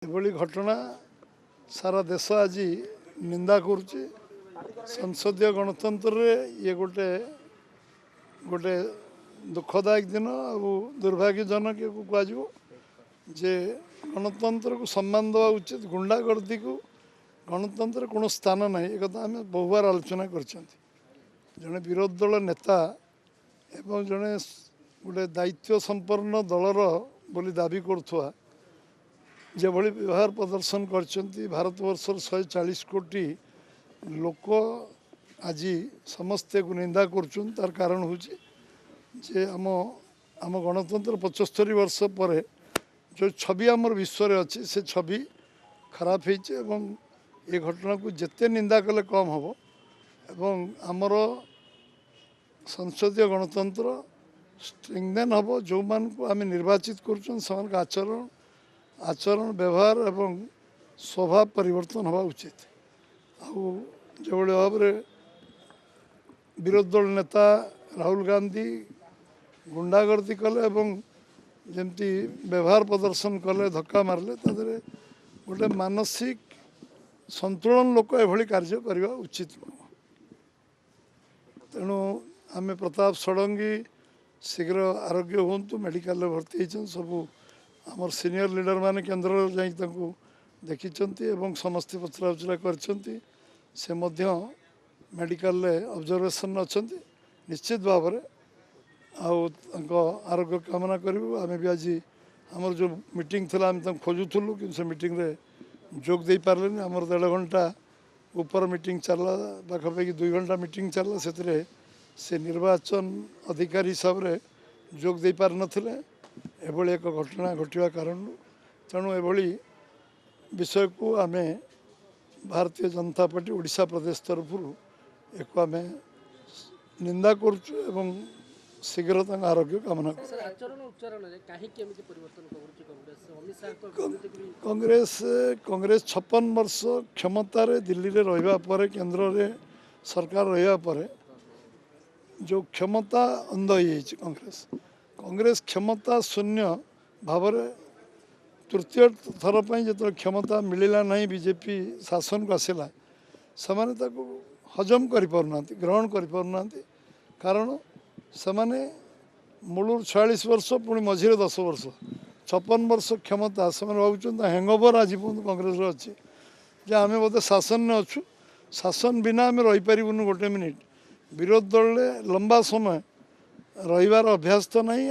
एभली घटना सारा देश आज निंदा करुच्ची। संसदीय गणतंत्र ये गोटे गोटे दुखदायक दिन आ दुर्भाग्यजनक कह जे गणतंत्र को सम्मान देवा उचित। गुंडागर्दी को गणतंत्र कौन स्थान ना एक आम बहुबार आलोचना कर जड़े विरोधी दल नेता एवं जड़े गोटे दायित्व संपन्न दलर बोली दाबी करुवा जो व्यवहार प्रदर्शन कर भारतवर्षर 140 कोटी लोक आज समस्ते को निंदा कर तार कारण हूँ जे आम गणतंत्र 75 वर्ष पर जो छवि आमर विश्व में अच्छी से छवि खराब हो ये घटना को जिते निंदा कले कम हम एवं आमर संसदीय गणतंत्र स्ट्रेंथेन हम जो मान को आम निर्वाचित कर आचरण आचरण व्यवहार एवं स्वभाव परिवर्तन हवा उचित। जो भाव में विरोधी दल नेता राहुल गांधी गुंडागर्दी कले एवं जमती व्यवहार प्रदर्शन कले धक्का मारले तादरे गोटे मानसिक संतुलन लोक एभली कार्य करने उचित नुह। तेणु आम प्रताप षडंगी शीघ्र आरोग्य हूँ मेडिकल भर्ती होती सबू आमर सीनियर लीडर माने केन्द्र जाई देखी समस्ते पचरा उचरा कर मेडिकल ऑब्जर्वेशन अच्छा निश्चित भाव में आरोग्य कामना करूँ। आम भी आज आमर जो मीटिंग थी आम खोजुलु कि से मीटिंग रे जोग दे पारे आमर 1.5 घंटा ऊपर मीटिंग चलला पाखापाखि 2 घंटा मीटिंग चलला से निर्वाचन अधिकारी हिसाब से जोग दे पार नथिले एभली एक घटना घटवा कारण तेणु एभली विषय को आम भारतीय जनता पार्टी ओडिशा प्रदेश तरफ एक आम निंदा करुचु एवं शीघ्र आरोग्य कामना कांग्रेस 56 वर्ष क्षमतार दिल्ली रे रहिबा परे केंद्र रे सरकार रहिबा परे जो क्षमता अंध हो कांग्रेस क्षमता शून्य भाव तृतीय थर पर जो क्षमता मिलला नहीं बीजेपी शासन को आसला से हजम कर ग्रहण कर कारण से मूलर 46 वर्ष पुणी मझे 10 वर्ष 56 वर्ष क्षमता से भावुं हैंगओवर आज कांग्रेस अच्छी जे आम बोधे शासन में अच्छु शासन बिना आम रहीपरूँ गोटे मिनिट विरोधी दल लंबा समय रहीबार अभ्यास तो नहीं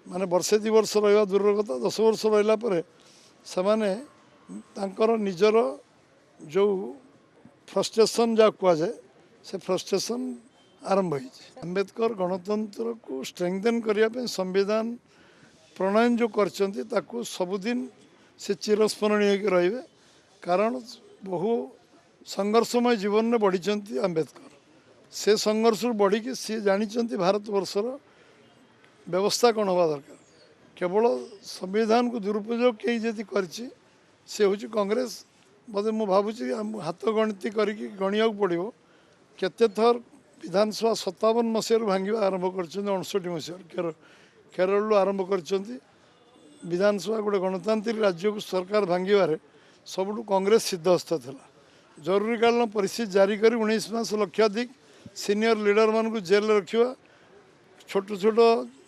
माने वर्षे 2 वर्ष रहा दूर कथा 10 वर्ष रहा से निजर जो फ्रस्ट्रेशन जहाँ कहुए से फ्रस्ट्रेशन आरंभ हो। अम्बेडकर गणतंत्र को स्ट्रेंथेन करने संविधान प्रणयन जो कर सबुदिन से चिरस्मरणीय रही कारण बहु संघर्षमय जीवन में बढ़ी अम्बेडकर से संघर्ष बढ़ी कि सी जानी भारत वर्षर व्यवस्था कौन हवा दरकार केवल संविधान को दुरुपयोग कहीं जदि करछि से हूँ कांग्रेस बोधे मु भावुची हाथ गणती करके गणिया पड़ो केते थर विधानसभा 57 मसीह भांगा आरंभ कर 59 मसीह केरल आरंभ कर विधानसभा गोटे गणतांत्रिक राज्य को सरकार भांगार सबुठ कांग्रेस सिद्धहस्त था। जरूरीकालीन परिस्थिति जारी कर 19 मास लक्षाधिक सीनियर लीडर मान को जेल रखा छोट छोट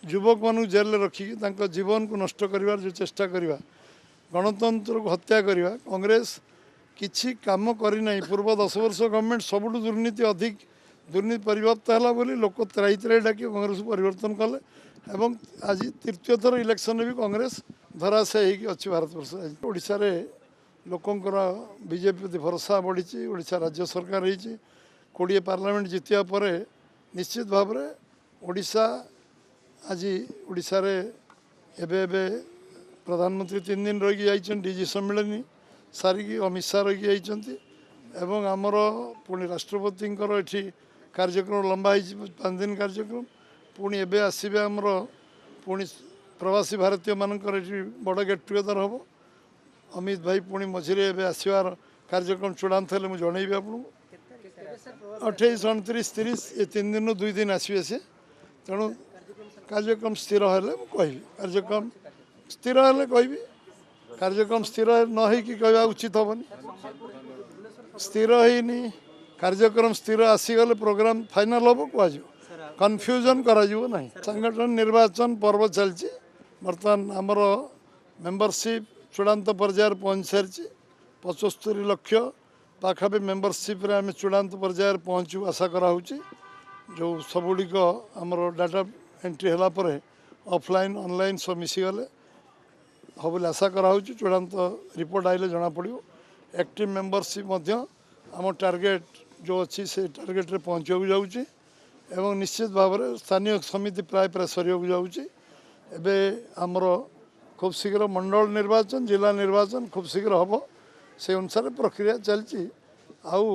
युवक मान जेल रखिकी जीवन को नष्ट कर जो चेष्टा करवा गणतंत्र को हत्या करवा कांग्रेस किसी काम करना पूर्व 10 वर्ष गवर्नमेंट सबुठ दुर्नीति अधिक दुर्नीति परिव्याप्त है बोली लोक त्राई त्राई डाक कांग्रेस को परिवर्तन कले एवं आज तृतीय थर इलेक्शन भी कांग्रेस धराशय अच्छी भारत वर्ष ओडिशा रे लोकंकर बीजेपी प्रति भरोसा बढ़ी ओडिशा राज्य सरकार होती 20 पार्लियामेंट जितिया पर निश्चित भाव में ओडिशा आज ओडिशा रे एबे प्रधानमंत्री 3 दिन रही जाइछन डीजी सम्मेलन सारिकी अमित शाह रही जाइछन्ति एवं आमर पुणी राष्ट्रपति ये कार्यक्रम लंबा 5 दिन कार्यक्रम पुणी एबे आसबे आमर पुणी प्रवासी भारतीय मानकर बड़ गेट टुगेदर हम अमित भाई पुणी मझे आसबार कार्यक्रम चूड़ांत है मुझे जनइबी आपको 28, 29, 30 ये 3 दिन 2 दिन आसबे से तेणु कार्यक्रम स्थिर हेले कहि कार्यक्रम स्थिर हेले कहि कार्यक्रम स्थिर न होइकि कहवा उचित हेनी स्थिर होनी कार्यक्रम स्थिर आसीगले प्रोग्राम फाइनाल हम कह कन्फ्यूजन करा ना संगठन निर्वाचन पर्व चलती बर्तमान आमर मेंबरशिप चूड़ांत पर्यायर पहुँच सारी 75 लाख पाखापि मेंबरशिप रे आम चूड़ांत पर्यायर पहुँचू आशा कराऊँच जो सबुड़िक आमर डाटा एंट्री है ऑफलाइन ऑनलाइन सब मिसीगले हम बोले आशा कराऊँ चूड़ांत रिपोर्ट आइले जना पड़ो एक्टिव मेंबरशिप आम टार्गेट जो अच्छी से टार्गेट रे पहुँचा जाऊँगी एवं निश्चित भाव में स्थानीय समिति प्राय प्राय सरिया जाऊँगी एबे आमर खूब शीघ्र मंडल निर्वाचन जिला निर्वाचन खूब शीघ्र हम से अनुसार प्रक्रिया चलती आउ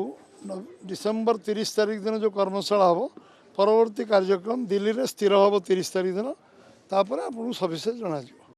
डिसेम्बर 30 तारीख दिन जो कर्मशाला हम परवर्ती कार्यक्रम दिल्ली में स्थिर हम 30 तारीख दिन तापर आपको सविशेष जन।